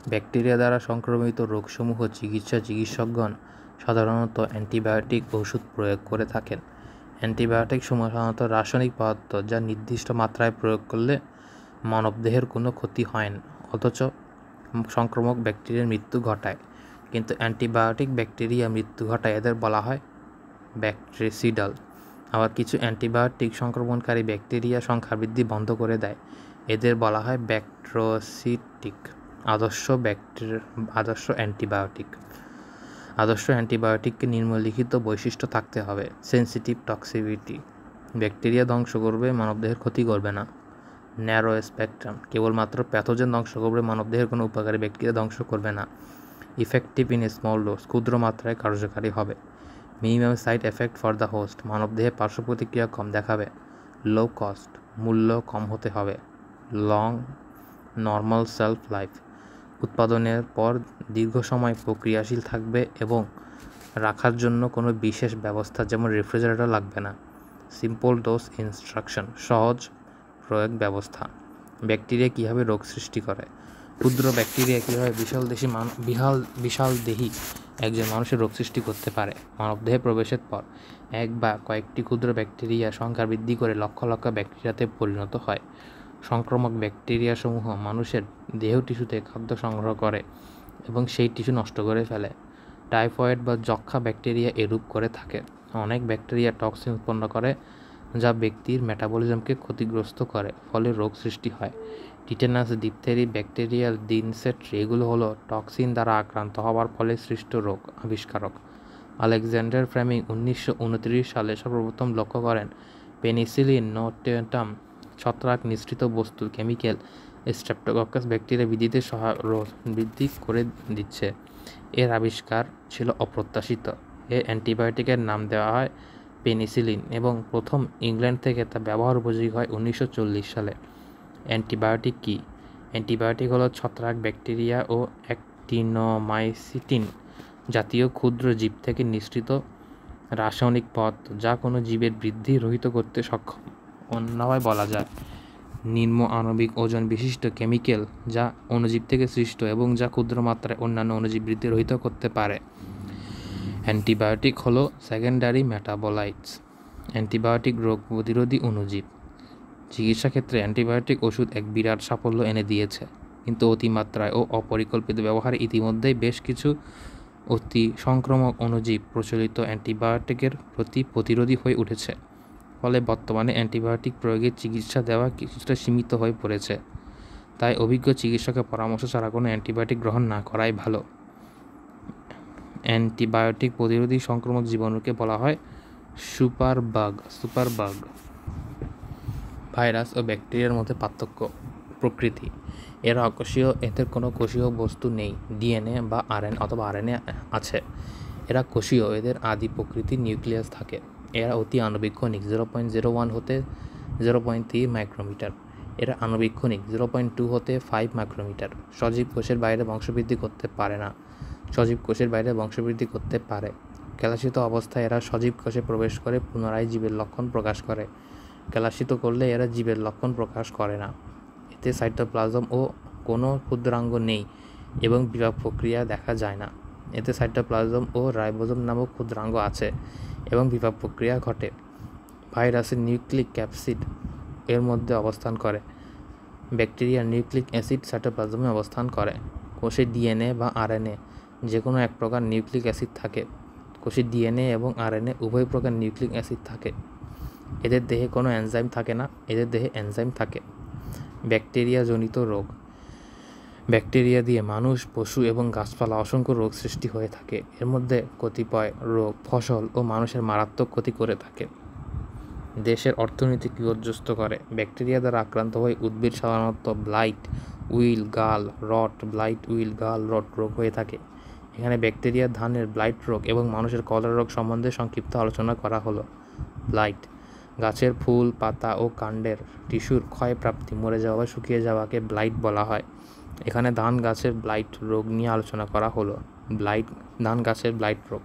ব্যাকটেরিয়া দ্বারা সংক্রমিত রোগসমূহ চিকিৎসকগণ সাধারণত অ্যান্টিবায়োটিক ওষুধ প্রয়োগ করে থাকেন। অ্যান্টিবায়োটিক সমূহ সাধারণত রাসায়নিক পদার্থ, যা নির্দিষ্ট মাত্রায় প্রয়োগ করলে মানবদেহের কোনো ক্ষতি হয় না, অথচ সংক্রামক ব্যাকটেরিয়ার মৃত্যু ঘটায়। কিন্তু অ্যান্টিবায়োটিক ব্যাকটেরিয়া মৃত্যু ঘটায়, এদের বলা হয় ব্যাকটেরিসিডাল। আবার কিছু অ্যান্টিবায়োটিক সংক্রমণকারী ব্যাকটেরিয়া সংখ্যা বৃদ্ধি বন্ধ করে দেয়, এদের বলা হয় ব্যাকটেরিওসিটিক। আদর্শ অ্যান্টিবায়োটিককে নিম্নলিখিত বৈশিষ্ট্য থাকতে হবে। সেন্সিটিভ টক্সিসিটি, ব্যাকটেরিয়া ধ্বংস করবে, মানবদেহের ক্ষতি করবে না। ন্যারো স্পেকট্রাম, কেবলমাত্র প্যাথোজেন ধ্বংস করবে, মানবদেহের কোনো উপকারী ব্যাকটেরিয়া ধ্বংস করবে না। Effective in a small dose, ক্ষুদ্র মাত্রায় কার্যকারী হবে। Minimum side effect for the host, মানবদেহে পার্শ্ব প্রতিক্রিয়া কম দেখাবে। লো কস্ট, মূল্য কম হতে হবে। লং নর্মাল সেলফ লাইফ, উৎপাদনের পর দীর্ঘ সময় প্রক্রিয়াশীল থাকবে এবং রাখার জন্য কোনো বিশেষ ব্যবস্থা যেমন রেফ্রিজারেটর লাগবে না। সিম্পল ডোজ ইনস্ট্রাকশন, সহজ প্রয়োগ ব্যবস্থা। ব্যাকটেরিয়া কীভাবে রোগ সৃষ্টি করে, ক্ষুদ্র ব্যাকটেরিয়া কীভাবে বিশালদেহী একজন মানুষের রোগ সৃষ্টি করতে পারে। মানবদেহে প্রবেশের পর এক বা কয়েকটি ক্ষুদ্র ব্যাকটেরিয়া সংখ্যা বৃদ্ধি করে লক্ষ লক্ষ ব্যাকটেরিয়াতে পরিণত হয়। সংক্রামক ব্যাকটেরিয়াসমূহ মানুষের দেহ টিস্যুতে খাদ্য সংগ্রহ করে এবং সেই টিস্যু নষ্ট করে ফেলে। টাইফয়েড বা যক্ষা ব্যাকটেরিয়া এরূপ করে থাকে। অনেক ব্যাকটেরিয়া টক্সিন উৎপন্ন করে, যা ব্যক্তির মেটাবলিজমকে ক্ষতিগ্রস্ত করে, ফলে রোগ সৃষ্টি হয়। টিটেনাস, ডিপথেরি, ব্যাকটেরিয়াল ডিনসেন্ট্রি এগুলো হলো টক্সিন দ্বারা আক্রান্ত হওয়ার ফলে সৃষ্ট রোগ। আবিষ্কারক আলেকজান্ডার ফ্লেমিং 1929 সালে সর্বপ্রথম লক্ষ্য করেন পেনিসিলিন নোটেটাম ছত্রাক নিঃসৃত বস্তু কেমিক্যাল স্ট্রেপ্টোকক্কাস ব্যাকটেরিয়া বৃদ্ধি করে দিচ্ছে। এর আবিষ্কার ছিল অপ্রত্যাশিত। এর অ্যান্টিবায়োটিকের নাম দেওয়া হয় পেনিসিলিন এবং প্রথম ইংল্যান্ড থেকে তা ব্যবহার উপযোগী হয় 1940 সালে। অ্যান্টিবায়োটিক কী? অ্যান্টিবায়োটিক হলো ছত্রাক, ব্যাকটেরিয়া ও অ্যাক্টিনোমাইসিটিন জাতীয় ক্ষুদ্র জীব থেকে নিঃসৃত রাসায়নিক পদার্থ, যা কোনো জীবের বৃদ্ধি রহিত করতে সক্ষম। অন্যভাবে বলা যায়, নিম্ন আণবিক ওজন বিশিষ্ট কেমিক্যাল যা অণুজীব থেকে সৃষ্ট এবং যা ক্ষুদ্র মাত্রায় অন্যান্য অণুজীব বৃদ্ধি রহিত করতে পারে। অ্যান্টিবায়োটিক হলো সেকেন্ডারি মেটাবোলাইটস। অ্যান্টিবায়োটিক রোগ প্রতিরোধী অণুজীব। চিকিৎসা ক্ষেত্রে অ্যান্টিবায়োটিক ওষুধ এক বিরাট সাফল্য এনে দিয়েছে, কিন্তু অতিমাত্রায় ও অপরিকল্পিত ব্যবহারে ইতিমধ্যেই বেশ কিছু অতি সংক্রামক অণুজীব প্রচলিত অ্যান্টিবায়োটিকের প্রতি প্রতিরোধী হয়ে উঠেছে। ফলে বর্তমানে অ্যান্টিবায়োটিক প্রয়োগের চিকিৎসা দেওয়া কিছুটা সীমিত হয়ে পড়েছে। তাই অভিজ্ঞ চিকিৎসকের পরামর্শ ছাড়া কোনো অ্যান্টিবায়োটিক গ্রহণ না করাই ভালো। অ্যান্টিবায়োটিক প্রতিরোধী সংক্রামক জীবাণুকে বলা হয় সুপারবাগ। ভাইরাস ও ব্যাকটেরিয়ার মধ্যে পার্থক্য। প্রকৃতি, এরা অকোষীয়, এদের কোনো কোষীয় বস্তু নেই। ডিএনএ বা আরএনএ আছে। এরা কোষীয়, এদের আদি প্রকৃতির নিউক্লিয়াস থাকে। এরা অতি আণবিক কণিক 0.01 হতে 0.3 মাইক্রোমিটার। এরা আণুবীক্ষণিক 0.2 হতে 5 মাইক্রোমিটার। সজীব কোষের বাইরে বংশবৃদ্ধি করতে পারে না। সজীব কোষের বাইরে বংশবৃদ্ধি করতে পারে। কেলাসিত অবস্থায় এরা সজীব কোষে প্রবেশ করে পুনরায় জীবের লক্ষণ প্রকাশ করে। কেলাসিত করলে এরা জীবের লক্ষণ প্রকাশ করে না। এতে সাইটোপ্লাজম ও কোনো ক্ষুদ্রাঙ্গ নেই এবং বিভাগ প্রক্রিয়া দেখা যায় না। এতে সাইটোপ্লাজম ও রাইবোজোম নামক ক্ষুদ্রাঙ্গ আছে এবং বিভাগ প্রক্রিয়া ঘটে। ভাইরাসের নিউক্লিক ক্যাপসিড এর মধ্যে অবস্থান করে। ব্যাকটেরিয়ার নিউক্লিক অ্যাসিড সাইটোপ্লাজমে অবস্থান করে। কোষে ডিএনএ বা আরএনএ যে কোনো এক প্রকার নিউক্লিক অ্যাসিড থাকে। কোষে ডিএনএ এবং আরএনএ উভয় প্রকার নিউক্লিক অ্যাসিড থাকে। এদের দেহে কোনো এনজাইম থাকে না, এদের দেহে এনজাইম থাকে। ব্যাকটেরিয়া জনিত রোগ। ব্যাকটেরিয়া দিয়ে মানুষ, পশু এবং গাছপালা অসংখ্য রোগ সৃষ্টি হয়ে থাকে। এর মধ্যে কতিপয় রোগ ফসল ও মানুষের মারাত্মক ক্ষতি করে থাকে। দেশের অর্থনীতি বিপর্যস্ত করে। ব্যাকটেরিয়া দ্বারা আক্রান্ত হয়ে উদ্ভিদ সাধারণত ব্লাইট, উইল, গাল রট, ব্লাইট, উইল, গাল রট রোগ হয়ে থাকে। এখানে ব্যাকটেরিয়া, ধানের ব্লাইট রোগ এবং মানুষের কলেরা রোগ সম্বন্ধে সংক্ষিপ্ত আলোচনা করা হলো। ব্লাইট: গাছের ফুল, পাতা ও কাণ্ডের টিস্যুর ক্ষয়প্রাপ্তি, মরে যাওয়া বা শুকিয়ে যাওয়াকে ব্লাইট বলা হয়। এখানে ধান গাছের ব্লাইট রোগ নিয়ে আলোচনা করা হলো। ধান গাছের ব্লাইট রোগ।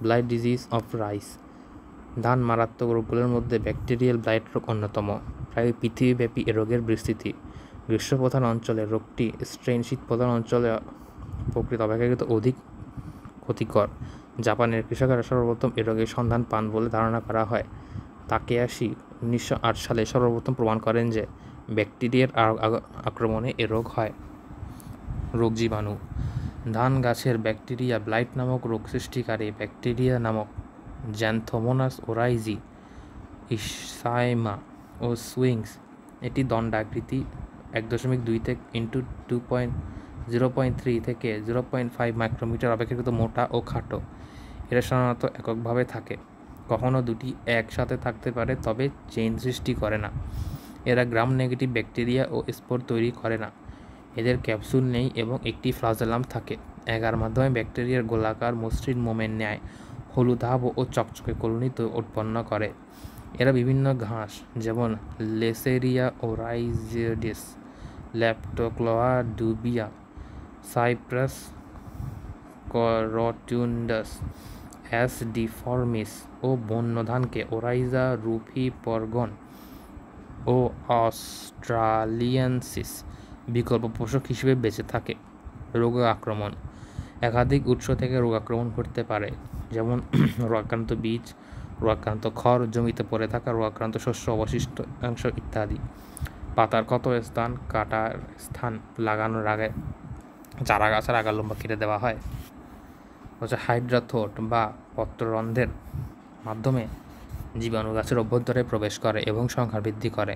ব্লাইট ডিজিজ অফ রাইস: ধান মারাত্মক রোগগুলোর মধ্যে ব্যাকটেরিয়াল ব্লাইট রোগ অন্যতম। প্রায় পৃথিবীব্যাপী এ রোগের বিস্তৃতি। গ্রীষ্মপ্রধান অঞ্চলে রোগটি স্ট্রেন, শীতপ্রধান অঞ্চলে প্রকৃত অপেক্ষাকৃত অধিক ক্ষতিকর। জাপানের কৃষকেরা সর্বপ্রথম এ রোগের সন্ধান পান বলে ধারণা করা হয়। তাকেয়াশি 1908 সালে সর্বপ্রথম প্রমাণ করেন যে ব্যাকটেরিয়ার আক্রমণে এ রোগ হয়। রোগ জীবাণু: ধান গাছের ব্যাকটেরিয়া ব্লাইট নামক রোগ সৃষ্টিকারী ব্যাকটেরিয়া নামক জ্যান্থোমোনাস ওরাইজি, ইসাইমা ও সুইংস। এটি দণ্ডাকৃতি 1.2 থেকে 0.3 থেকে 0.5 মাইক্রোমিটার, অপেক্ষাকৃত মোটা ও খাটো। এরা সাধারণত এককভাবে থাকে, কখনো দুটি একসাথে থাকতে পারে, তবে চেইন সৃষ্টি করে না। এরা গ্রাম নেগেটিভ ব্যাকটেরিয়া ও স্পোর তৈরি করে না। এদের ক্যাপসুল নেই এবং একটি ফ্লাজেলাম থাকে। এগার মাধ্যমে ব্যাকটেরিয়ার গোলাকার মসৃণ মোমের ন্যায় হলুদাভ ও চকচকে কলোনি উৎপন্ন করে। এরা বিভিন্ন ঘাস যেমন লেসেরিয়া ওরাইজিডিস, ল্যাপ্টোক্লোয়াডুবিয়া, সাইপ্রাস রোটুন্ডাস, অ্যাস ডিফর্মিস ও বন্য ধানকে ওরাইজা রুফিপরগন ও অস্ট্রালিয়ানসিস বিকল্প পোষক হিসেবে বেঁচে থাকে। রোগ আক্রমণ: একাধিক উৎস থেকে রোগ আক্রমণ করতে পারে, যেমন রোগাক্রান্ত বীজ, রোগাক্রান্ত খড়, জমিতে পড়ে থাকা রোগাক্রান্ত শস্য অবশিষ্টাংশ ইত্যাদি। পাতার ক্ষত স্থান, কাটার স্থান লাগানোর আগে চারা গাছের আগা লম্বা কেটে দেওয়া হয়। হাইড্রাথোট বা পত্ররন্ধ্রের মাধ্যমে জীবাণু গাছের অভ্যন্তরে প্রবেশ করে এবং সংখ্যা বৃদ্ধি করে।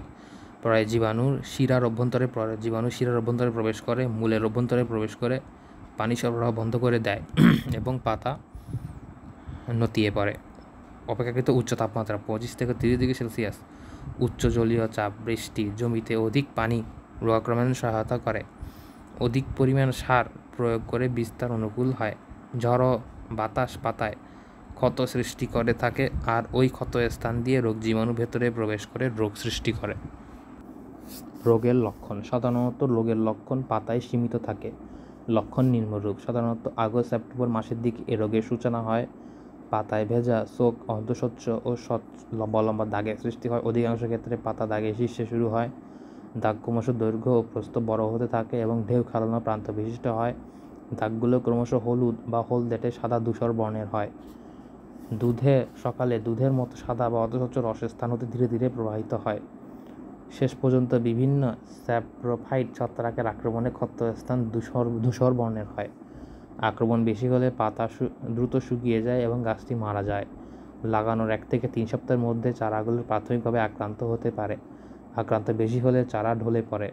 জীবাণু শিরার অভ্যন্তরে প্রবেশ করে, মূলের অভ্যন্তরে প্রবেশ করে, পানি সরবরাহ বন্ধ করে দেয় এবং পাতা নতিয়ে পড়ে। অপেক্ষাকৃত উচ্চ তাপমাত্রা 25 থেকে 30 ডিগ্রি সেলসিয়াস, উচ্চ জলীয় চাপ, বৃষ্টি, জমিতে অধিক পানি রোগ আক্রমণে সহায়তা করে। অধিক পরিমাণ সার প্রয়োগ করে বিস্তার অনুকূল হয়। ঝড়ো বাতাস পাতায় ক্ষত সৃষ্টি করে থাকে আর ওই ক্ষত স্থান দিয়ে রোগ জীবাণু ভেতরে প্রবেশ করে রোগ সৃষ্টি করে। রোগের লক্ষণ: সাধারণত রোগের লক্ষণ পাতায় সীমিত থাকে। লক্ষণ নিম্নরূপ: সাধারণত আগস্ট-সেপ্টেম্বর মাসের দিকে এ রোগের সূচনা হয়। পাতায় ভেজা, চোখ অর্ধস্বচ্ছ ও লম্বা লম্বা দাগের সৃষ্টি হয়। অধিকাংশ ক্ষেত্রে পাতা দাগের শীর্ষে শুরু হয়। দাগ ক্রমশ দৈর্ঘ্য ও প্রস্থ বড় হতে থাকে এবং ঢেউ খেলানো প্রান্ত বিশিষ্ট হয়। দাগগুলো ক্রমশ হলুদ বা হলদেটে সাদা ধূসর বর্ণের হয়। সকালে দুধের মতো সাদা বা অর্ধস্বচ্ছ রসের স্থান হতে ধীরে ধীরে প্রবাহিত হয়। শেষ পর্যন্ত বিভিন্ন স্যাপ্রোফাইট ছত্রাকের আক্রমণে ক্ষতস্থান ধূসর বর্ণের হয়। আক্রমণ বেশি হলে পাতা দ্রুত শুকিয়ে যায় এবং গাছটি মারা যায়। লাগানোর 1 থেকে 3 সপ্তাহের মধ্যে চারাগুলো প্রাথমিকভাবে আক্রান্ত হতে পারে। আক্রান্ত বেশি হলে চারা ঢলে পড়ে।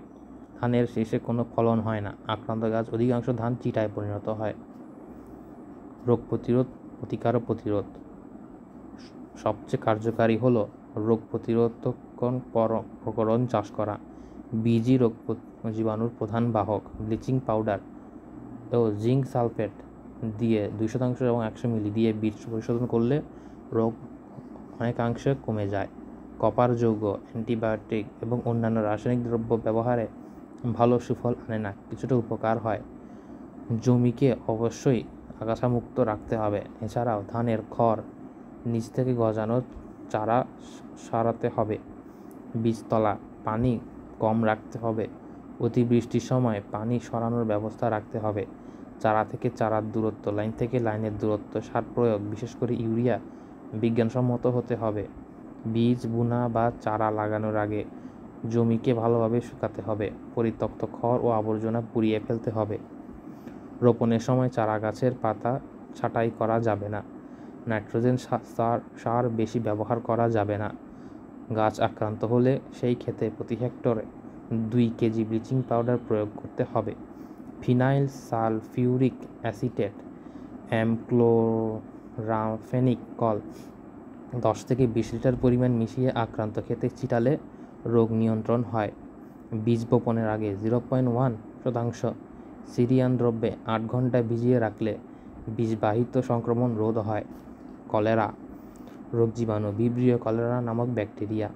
ধানের শীষে কোনো ফলন হয় না। আক্রান্ত গাছ অধিকাংশ ধান চিটায় পরিণত হয়। রোগ প্রতিরোধ, প্রতিকার ও প্রতিরোধ: সবচেয়ে কার্যকারী হলো রোগ প্রতিরোধকরণ চাষ করা। বীজই রোগ জীবাণুর প্রধান বাহক। ব্লিচিং পাউডার ও জিঙ্ক সালফেট দিয়ে 200 এবং 100 মিলি দিয়ে বীজ পরিশোধন করলে রোগ অনেকাংশে কমে যায়। কপার যৌগ, অ্যান্টিবায়োটিক এবং অন্যান্য রাসায়নিক দ্রব্য ব্যবহারে ভালো সুফল আনে না, কিছুটা উপকার হয়। জমিকে অবশ্যই আগাছামুক্ত রাখতে হবে। এছাড়াও ধানের খড় নিচ থেকে গজানো চারা সরাতে হবে। বীজতলা পানি কম রাখতে হবে। অতিবৃষ্টির সময় পানি সরানোর ব্যবস্থা রাখতে হবে। চারা থেকে চারার দূরত্ব, লাইন থেকে লাইনের দূরত্ব, সার প্রয়োগ বিশেষ করে ইউরিয়া বিজ্ঞানসম্মত হতে হবে। বীজ বুনা বা চারা লাগানোর আগে জমিকে ভালোভাবে শুকাতে হবে। পরিত্যক্ত খড় ও আবর্জনা পুড়িয়ে ফেলতে হবে। রোপণের সময় চারা গাছের পাতা ছাঁটাই করা যাবে না। নাইট্রোজেন সার বেশি ব্যবহার করা যাবে না। গাছ আক্রান্ত হলে সেই ক্ষেতে প্রতি হেক্টরে 2 কেজি ব্লিচিং পাউডার প্রয়োগ করতে হবে। ফিনাইল সালফিউরিক অ্যাসিটেট, ক্লোরামফেনিকল 10 থেকে 20 লিটার পরিমাণ মিশিয়ে আক্রান্ত ক্ষেতে ছিটালে রোগ নিয়ন্ত্রণ হয়। বীজ বপনের আগে 0.1% সিরিয়ান দ্রব্যে 8 ঘন্টা ভিজিয়ে রাখলে বীজবাহিত সংক্রমণ রোধ হয়। কলেরা রোগ জীবাণু ভিব্রিও কলেরা নামক ব্যাকটেরিয়া।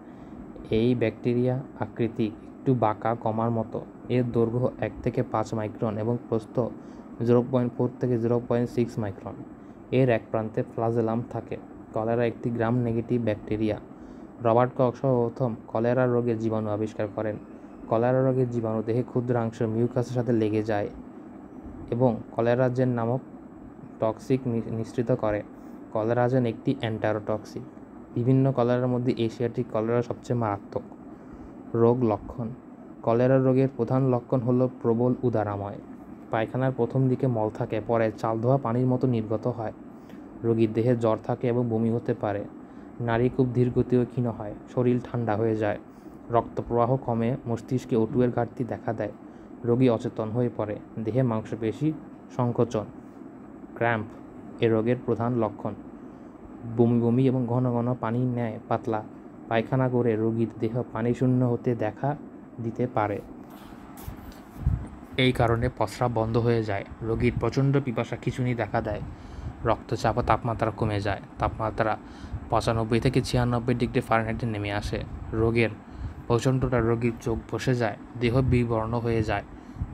এই ব্যাকটেরিয়া আকৃতি একটু বাঁকা কমার মতো। এর দৈর্ঘ্য 1 থেকে 5 মাইক্রন এবং প্রস্থ 0.4 থেকে 0.6 মাইক্রন। এর এক প্রান্তে ফ্লাজেলাম থাকে। কলেরা একটি gram negative bacteria. Robert cock সর্বপ্রথম কলেরা রোগের জীবাণু আবিষ্কার করেন। কলেরা রোগের জীবাণু দেহে ক্ষুদ্রাংশ মিউকাসের সাথে লেগে যায় এবং কলেরাজেন নামক টক্সিক নিঃসৃত করে। কলেরাজেন একটি অ্যান্টারোটক্সিক। বিভিন্ন কলেরার মধ্যে এশিয়াটিক কলেরা সবচেয়ে মারাত্মক। রোগ লক্ষণ। কলেরা রোগের প্রধান লক্ষণ হলো প্রবল উদারাময়। পায়খানার প্রথম দিকে মল থাকে, পরে চাল ধোয়া পানির মতো নির্গত হয়। রোগীর দেহে জ্বর থাকে এবং বমি হতে পারে। নাড়ি খুব ধীরগতি ও ক্ষীণ হয়। শরীর ঠান্ডা হয়ে যায়। রক্ত প্রবাহ কমে, মস্তিষ্কে O2 এর ঘাটতি দেখা দেয়। রোগী অচেতন হয়ে পড়ে। দেহে মাংসপেশি সংকোচন, ক্র্যাম্প এ রোগের প্রধান লক্ষণ। বমি বমি এবং ঘন ঘন পানির ন্যায় পাতলা পায়খানা করে রোগীর দেহ পানিশূন্য হতে দেখা দিতে পারে। এই কারণে প্রস্রাব বন্ধ হয়ে যায়। রোগীর প্রচণ্ড পিপাসা খিঁচুনি দেখা দেয়। রক্তচাপ ও তাপমাত্রা কমে যায়। তাপমাত্রা 95 থেকে 96 ডিগ্রি ফারেনহাইটে নেমে আসে। রোগের প্রচণ্ডতা রোগীর চোখ বসে যায়, দেহ বিবর্ণ হয়ে যায়,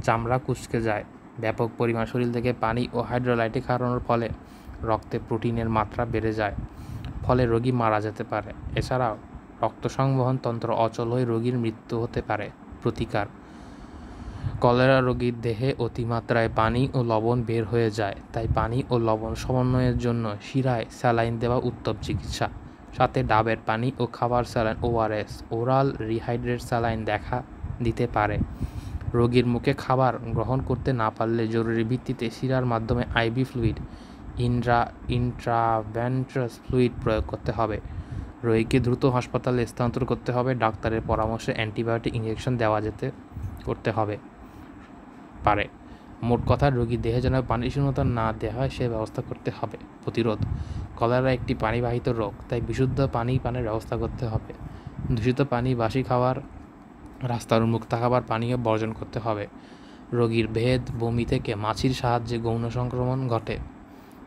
চামড়া কুঁচকে যায়। ব্যাপক পরিমাণ শরীর থেকে পানি ও হাইড্রোলাইটিক হারানোর ফলে রক্তে প্রোটিনের মাত্রা বেড়ে যায়, ফলে রোগী মারা যেতে পারে। এছাড়াও রক্ত সংবহন তন্ত্র অচল হয়ে রোগীর মৃত্যু হতে পারে। প্রতিকার। কলেরা রোগীর দেহে অতিমাত্রায় পানি ও লবণ বের হয়ে যায়, তাই পানি ও লবণ সমন্বয়ের জন্য শিরায় স্যালাইন দেওয়া উত্তম চিকিৎসা। সাথে ডাবের পানি ও খাবার saline ORS, oral rehydrate saline দেখা দিতে পারে। রোগীর মুখে খাবার গ্রহণ করতে না পারলে জরুরি ভিত্তিতে শিরার মাধ্যমে IV ফ্লুইড, ইন্ট্রাভেন্ট্রাস ফ্লুইড প্রয়োগ করতে হবে। রোগীকে দ্রুত হাসপাতালে স্থানান্তর করতে হবে। ডাক্তারের পরামর্শে অ্যান্টিবায়োটিক ইনজেকশন দেওয়া করতে হবে পারে। মোট কথা, রোগীর দেহে যেন পানিশূন্যতা না দেওয়া হয় সে ব্যবস্থা করতে হবে। প্রতিরোধ। কলেরা একটি পানিবাহিত রোগ, তাই বিশুদ্ধ পানি পানের ব্যবস্থা করতে হবে। দূষিত পানি, বাসি খাবার, রাস্তার উন্মুক্ত খাবার, পানীয় বর্জন করতে হবে। রোগীর ভেদ বমি থেকে মাছির সাহায্যে গৌণ সংক্রমণ ঘটে,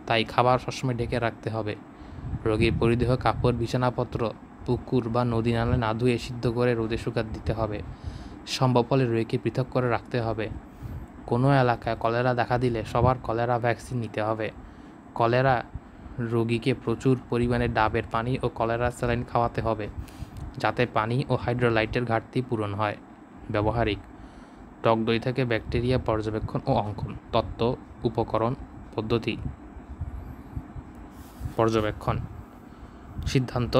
তাই খাবার সবসময় ঢেকে রাখতে হবে। রোগীর পরিধেয় কাপড়, বিছানাপত্র পুকুর বা নদী নালায় না ধুয়ে সিদ্ধ করে রোদে শুকাতে দিতে হবে। সম্ভব হলে রোগীকে পৃথক করে রাখতে হবে। কোনো এলাকায় কলেরা দেখা দিলে সবার কলেরা ভ্যাকসিন নিতে হবে। কলেরা রোগীকে প্রচুর পরিমাণে ডাবের পানি ও কলেরা স্যালাইন খাওয়াতে হবে, যাতে পানি ও হাইড্রোলাইটের ঘাটতি পূরণ হয়। ব্যবহারিক। টক দই থেকে ব্যাকটেরিয়া পর্যবেক্ষণ ও অঙ্কন। তত্ত্ব, উপকরণ, পদ্ধতি। পর্যবেক্ষণ, সিদ্ধান্ত,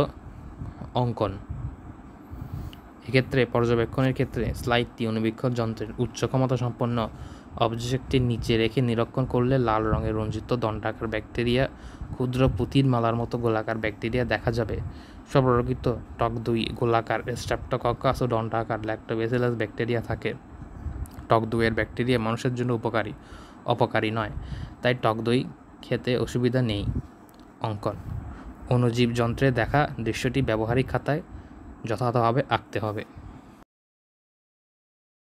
অঙ্কন। এক্ষেত্রে পর্যবেক্ষণের ক্ষেত্রে স্লাইডটি অনুবীক্ষণ যন্ত্রের উচ্চ ক্ষমতা সম্পন্ন অবজেক্টের নিচে রেখে নিরীক্ষণ করলে লাল রঙের রঞ্জিত দণ্ডাকার ব্যাকটেরিয়া, ক্ষুদ্র পুঁতির মালার মতো গোলাকার ব্যাকটেরিয়া দেখা যাবে। সর্বরক্ষিত টক দই গোলাকার স্ট্রেপ্টোকক্কাস ও দণ্ডাকার ল্যাক্টোব্যাসিলাস ব্যাকটেরিয়া থাকে। টক দইয়ের ব্যাকটেরিয়া মানুষের জন্য অপকারী নয়, তাই টক দই খেতে অসুবিধা নেই। অঙ্কন। অণুজীব যন্ত্রে দেখা দৃশ্যটি ব্যবহারিক খাতায় যথাযথভাবে আঁকতে হবে।